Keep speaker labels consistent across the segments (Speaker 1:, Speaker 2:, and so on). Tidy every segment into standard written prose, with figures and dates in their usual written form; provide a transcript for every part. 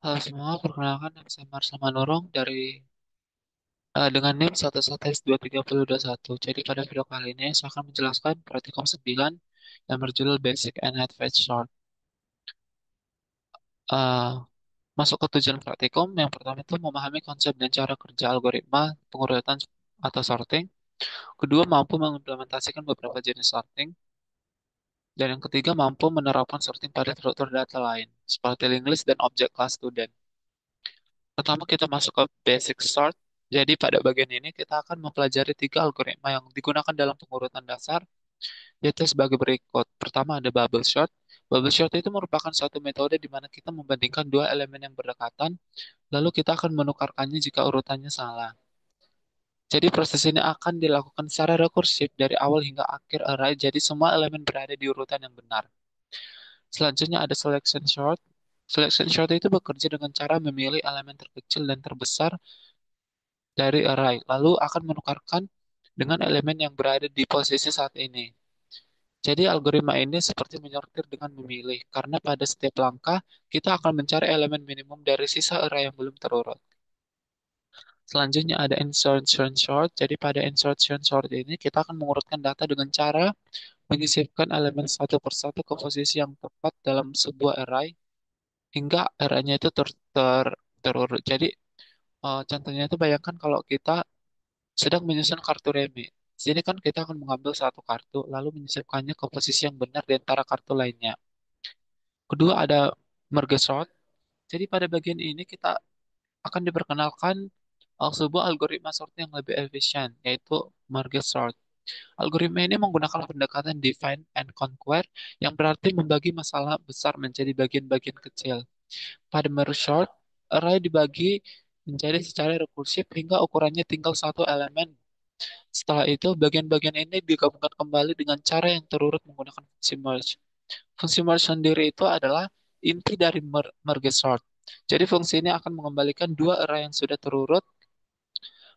Speaker 1: Halo semua, perkenalkan nama saya Marsama Nurung dengan NIM 1112321. Jadi pada video kali ini saya akan menjelaskan praktikum 9 yang berjudul Basic and Advanced Short. Eh, Masuk ke tujuan praktikum, yang pertama itu memahami konsep dan cara kerja algoritma pengurutan atau sorting. Kedua, mampu mengimplementasikan beberapa jenis sorting. Dan yang ketiga, mampu menerapkan sorting pada struktur data lain, seperti linked list dan object class student. Pertama kita masuk ke basic sort. Jadi pada bagian ini kita akan mempelajari tiga algoritma yang digunakan dalam pengurutan dasar, yaitu sebagai berikut. Pertama ada bubble sort. Bubble sort itu merupakan suatu metode di mana kita membandingkan dua elemen yang berdekatan, lalu kita akan menukarkannya jika urutannya salah. Jadi proses ini akan dilakukan secara rekursif dari awal hingga akhir array, jadi semua elemen berada di urutan yang benar. Selanjutnya ada selection sort. Selection sort itu bekerja dengan cara memilih elemen terkecil dan terbesar dari array, lalu akan menukarkan dengan elemen yang berada di posisi saat ini. Jadi algoritma ini seperti menyortir dengan memilih, karena pada setiap langkah kita akan mencari elemen minimum dari sisa array yang belum terurut. Selanjutnya ada insertion sort. Jadi pada insertion sort ini kita akan mengurutkan data dengan cara menyisipkan elemen satu persatu ke posisi yang tepat dalam sebuah array hingga arraynya itu terurut. Jadi contohnya itu bayangkan kalau kita sedang menyusun kartu remi. Sini kan kita akan mengambil satu kartu, lalu menyisipkannya ke posisi yang benar di antara kartu lainnya. Kedua ada merge sort. Jadi pada bagian ini kita akan diperkenalkan sebuah algoritma sort yang lebih efisien, yaitu merge sort. Algoritma ini menggunakan pendekatan divide and conquer, yang berarti membagi masalah besar menjadi bagian-bagian kecil. Pada merge sort, array dibagi menjadi secara rekursif hingga ukurannya tinggal satu elemen. Setelah itu, bagian-bagian ini digabungkan kembali dengan cara yang terurut menggunakan fungsi merge. Fungsi merge sendiri itu adalah inti dari merge sort. Jadi fungsi ini akan mengembalikan dua array yang sudah terurut.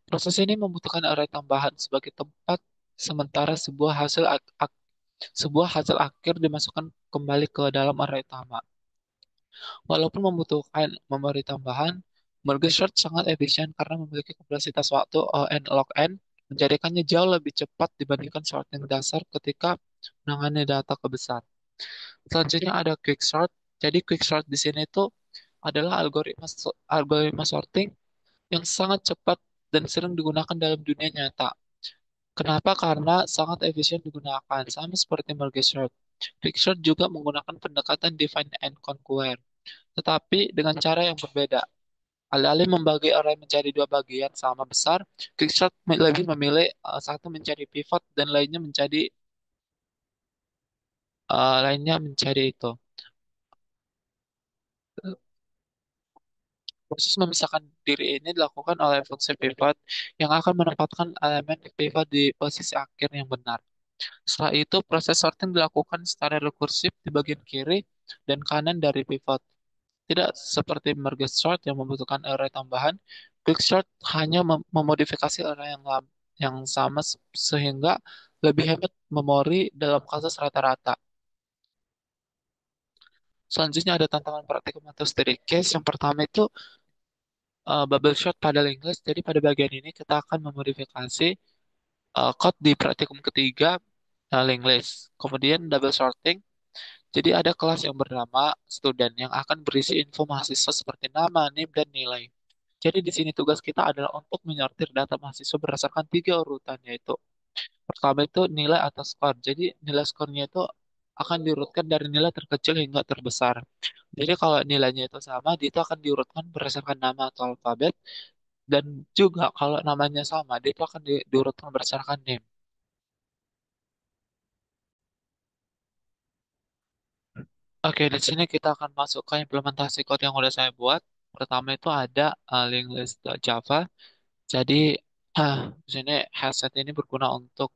Speaker 1: Proses ini membutuhkan array tambahan sebagai tempat sementara sebuah hasil akhir dimasukkan kembali ke dalam array utama. Walaupun membutuhkan memori tambahan, merge sort sangat efisien karena memiliki kompleksitas waktu O(n) log n, menjadikannya jauh lebih cepat dibandingkan sorting dasar ketika menangani data kebesar. Selanjutnya ada quick sort. Jadi quick sort di sini itu adalah algoritma sorting yang sangat cepat dan sering digunakan dalam dunia nyata. Kenapa? Karena sangat efisien digunakan, sama seperti merge sort. Quick sort juga menggunakan pendekatan divide and conquer, tetapi dengan cara yang berbeda. Alih-alih membagi array menjadi dua bagian sama besar, Quickshot lebih memilih satu menjadi pivot dan lainnya menjadi itu. Proses memisahkan diri ini dilakukan oleh fungsi pivot yang akan menempatkan elemen pivot di posisi akhir yang benar. Setelah itu, proses sorting dilakukan secara rekursif di bagian kiri dan kanan dari pivot. Tidak seperti merge sort yang membutuhkan array tambahan, quick sort hanya memodifikasi array yang sama sehingga lebih hemat memori dalam kasus rata-rata. Selanjutnya ada tantangan praktikum atau study case. Yang pertama itu bubble shot pada linked list. Jadi pada bagian ini kita akan memodifikasi code di praktikum ketiga linked list. Kemudian double sorting. Jadi ada kelas yang bernama student yang akan berisi info mahasiswa seperti nama, NIM, dan nilai. Jadi di sini tugas kita adalah untuk menyortir data mahasiswa berdasarkan tiga urutan, yaitu pertama itu nilai atau skor. Jadi nilai skornya itu akan diurutkan dari nilai terkecil hingga terbesar. Jadi kalau nilainya itu sama, dia itu akan diurutkan berdasarkan nama atau alfabet. Dan juga kalau namanya sama, dia itu akan diurutkan berdasarkan name. Oke, di sini kita akan masuk ke implementasi code yang udah saya buat. Pertama itu ada link list Java. Jadi di sini headset ini berguna untuk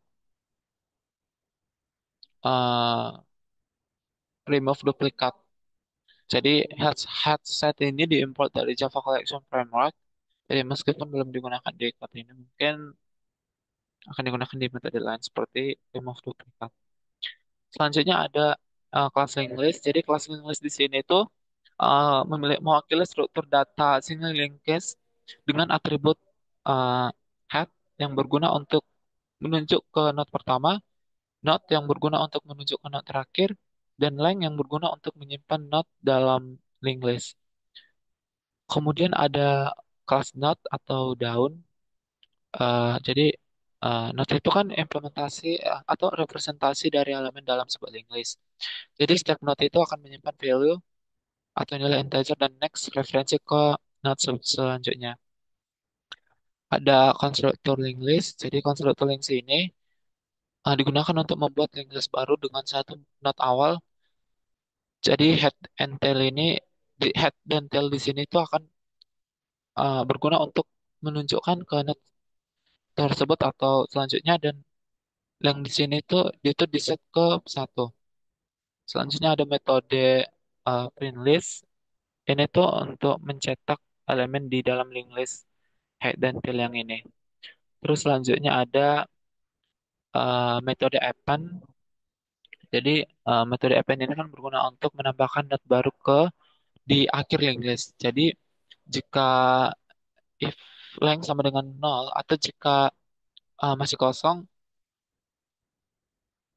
Speaker 1: uh, remove duplicate. Jadi headset ini diimport dari Java Collection Framework. Jadi meskipun belum digunakan di code ini, mungkin akan digunakan di metode lain seperti remove duplicate. Selanjutnya ada kelas link list. Jadi kelas link list di sini itu mewakili struktur data single linkage dengan atribut uh, head yang berguna untuk menunjuk ke node pertama, node yang berguna untuk menunjuk ke node terakhir, dan length yang berguna untuk menyimpan node dalam linked list. Kemudian ada class node atau daun. Jadi node itu kan implementasi atau representasi dari elemen dalam sebuah linked list. Jadi setiap node itu akan menyimpan value atau nilai integer dan next referensi ke node selanjutnya. Ada konstruktor linked list. Jadi konstruktor linked list ini digunakan untuk membuat linked list baru dengan satu node awal. Jadi head and tail ini, di head dan tail di sini itu akan berguna untuk menunjukkan ke node tersebut atau selanjutnya, dan yang di sini tuh itu di set ke satu. Selanjutnya ada metode print list. Ini tuh untuk mencetak elemen di dalam linked list head dan tail yang ini. Terus selanjutnya ada metode append. Jadi metode append ini kan berguna untuk menambahkan data baru ke di akhir linked list. Jadi jika if length sama dengan nol atau jika masih kosong,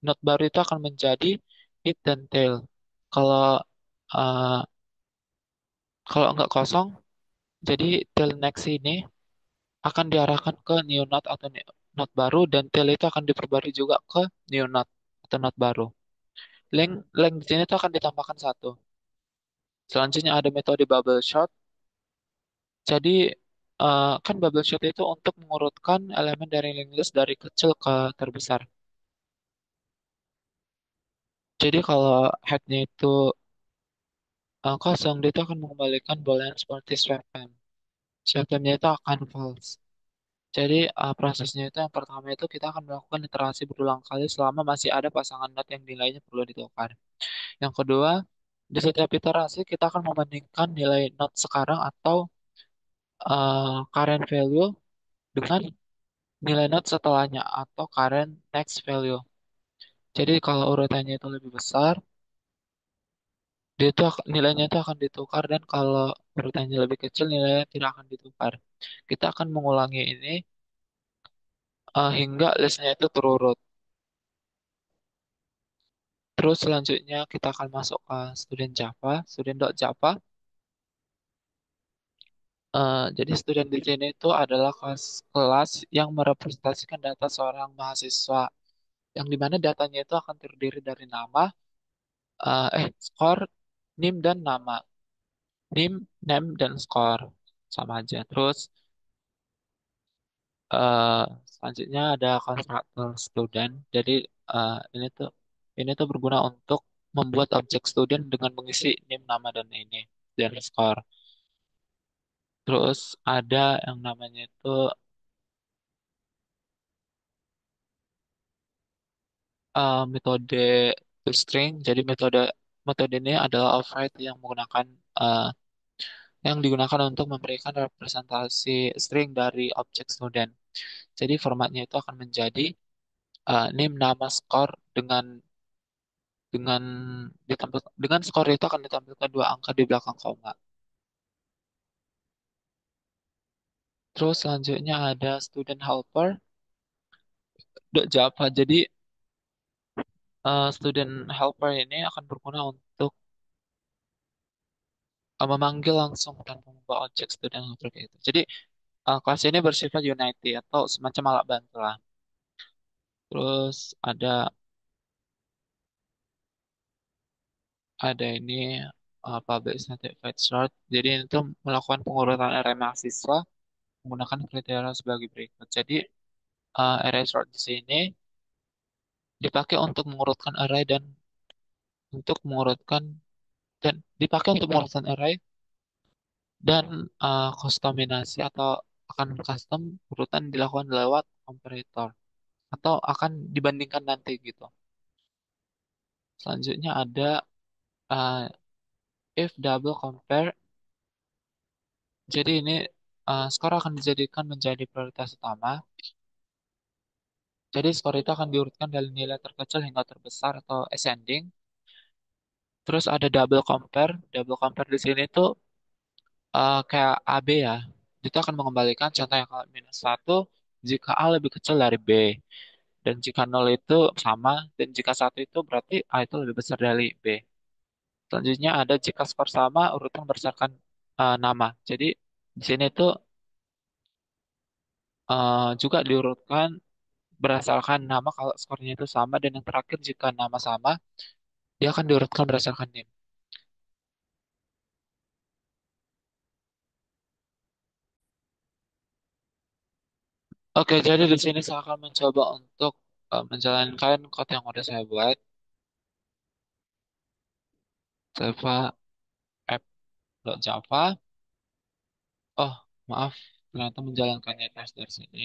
Speaker 1: node baru itu akan menjadi head dan tail. Kalau uh, kalau nggak kosong, jadi tail next ini akan diarahkan ke new node atau node baru, dan tail itu akan diperbarui juga ke new node atau node baru. Length di sini itu akan ditambahkan satu. Selanjutnya ada metode bubble sort. Jadi kan bubble sort itu untuk mengurutkan elemen dari linked list dari kecil ke terbesar. Jadi kalau headnya itu kosong, dia itu akan mengembalikan bolehan seperti swap time. Swap time-nya itu akan false. Jadi prosesnya itu yang pertama itu kita akan melakukan iterasi berulang kali selama masih ada pasangan node yang nilainya perlu ditukar. Yang kedua, di setiap iterasi kita akan membandingkan nilai node sekarang atau current value dengan nilai node setelahnya atau current next value. Jadi kalau urutannya itu lebih besar, dia itu nilainya itu akan ditukar, dan kalau urutannya lebih kecil nilainya tidak akan ditukar. Kita akan mengulangi ini hingga listnya itu terurut. Terus selanjutnya kita akan masuk ke student Java, student.java. Jadi student di sini itu adalah kelas yang merepresentasikan data seorang mahasiswa, yang dimana datanya itu akan terdiri dari nama, skor, NIM dan nama. NIM, name dan skor sama aja. Terus eh, selanjutnya ada konstruktor student. Jadi eh, ini tuh ini tuh berguna untuk membuat objek student dengan mengisi NIM, nama dan ini dan skor. Terus ada yang namanya itu metode toString. Jadi metode metode ini adalah override yang menggunakan eh, yang digunakan untuk memberikan representasi string dari objek student. Jadi formatnya itu akan menjadi name, nama, skor dengan dengan skor itu akan ditampilkan dua angka di belakang koma. Terus selanjutnya ada student helper Java. Jadi student helper ini akan berguna untuk memanggil langsung tanpa membawa objek student helper kayak gitu. Jadi kelas ini bersifat unity atau semacam alat bantu lah. Terus ada ini public certified sort. Jadi itu melakukan pengurutan array mahasiswa menggunakan kriteria sebagai berikut. Jadi array sort di sini dipakai untuk mengurutkan array dan untuk mengurutkan dan dipakai untuk mengurutkan array dan customizasi atau akan custom urutan dilakukan lewat comparator atau akan dibandingkan nanti gitu. Selanjutnya ada uh, if double compare. Jadi ini skor akan dijadikan menjadi prioritas utama. Jadi skor itu akan diurutkan dari nilai terkecil hingga terbesar atau ascending. Terus ada double compare. Double compare di sini tuh kayak AB ya. Itu akan mengembalikan contohnya kalau minus satu jika A lebih kecil dari B. Dan jika nol itu sama. Dan jika satu itu berarti A itu lebih besar dari B. Selanjutnya ada jika skor sama urutan berdasarkan nama. Jadi di sini tuh juga diurutkan berdasarkan nama kalau skornya itu sama. Dan yang terakhir jika nama sama dia akan diurutkan berdasarkan NIM. Oke, jadi di sini saya akan mencoba untuk menjalankan code yang udah saya buat. Java app.java. Oh, maaf, ternyata menjalankannya tes dari sini.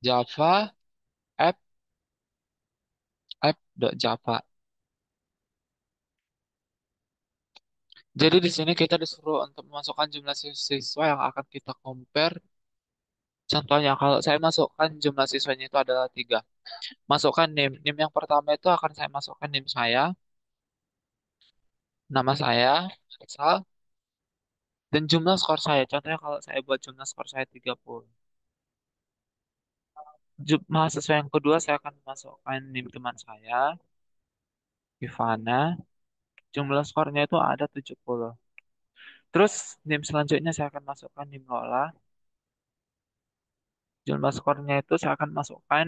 Speaker 1: Java app.java. Jadi di sini kita disuruh untuk memasukkan jumlah siswa yang akan kita compare. Contohnya, kalau saya masukkan jumlah siswanya itu adalah tiga. Masukkan NIM. NIM yang pertama itu akan saya masukkan NIM saya, nama saya, asal, dan jumlah skor saya. Contohnya kalau saya buat jumlah skor saya 30. Mahasiswa yang kedua saya akan masukkan NIM teman saya, Ivana. Jumlah skornya itu ada 70. Terus NIM selanjutnya saya akan masukkan NIM Lola. Jumlah skornya itu saya akan masukkan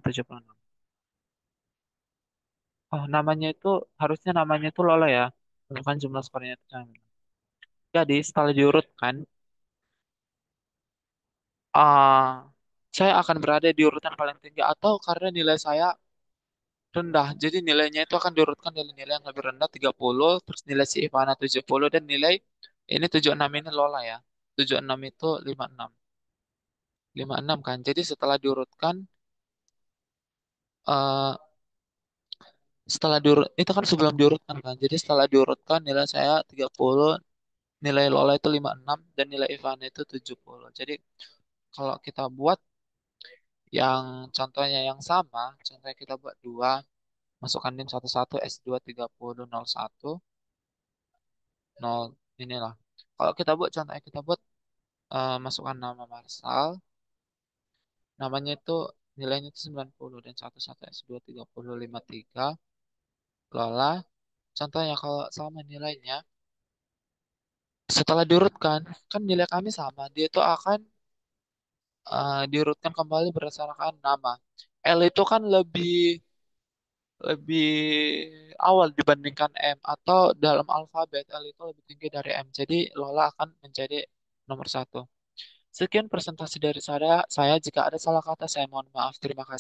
Speaker 1: 76. Oh, namanya itu harusnya namanya itu Lola ya. Bukan jumlah skornya itu. Jadi setelah diurutkan, ah saya akan berada di urutan paling tinggi atau karena nilai saya rendah. Jadi nilainya itu akan diurutkan dari nilai yang lebih rendah 30, terus nilai si Ivana 70 dan nilai ini 76 ini Lola ya. 76 itu 56. 56 kan. Jadi setelah diurutkan eh itu kan sebelum diurutkan kan. Jadi setelah diurutkan nilai saya 30, nilai Lola itu 56 dan nilai Ivana itu 70. Jadi kalau kita buat yang contohnya yang sama, contohnya kita buat dua, masukkan NIM 11 S2 30 01 0 inilah. Kalau kita buat contohnya kita buat masukkan nama Marsal, namanya itu nilainya itu 90 dan 11 S2 30 53 Lola. Contohnya kalau sama nilainya setelah diurutkan kan nilai kami sama, dia itu akan diurutkan kembali berdasarkan nama. L itu kan lebih lebih awal dibandingkan M atau dalam alfabet L itu lebih tinggi dari M. Jadi Lola akan menjadi nomor satu. Sekian presentasi dari saya. Jika ada salah kata, saya mohon maaf. Terima kasih.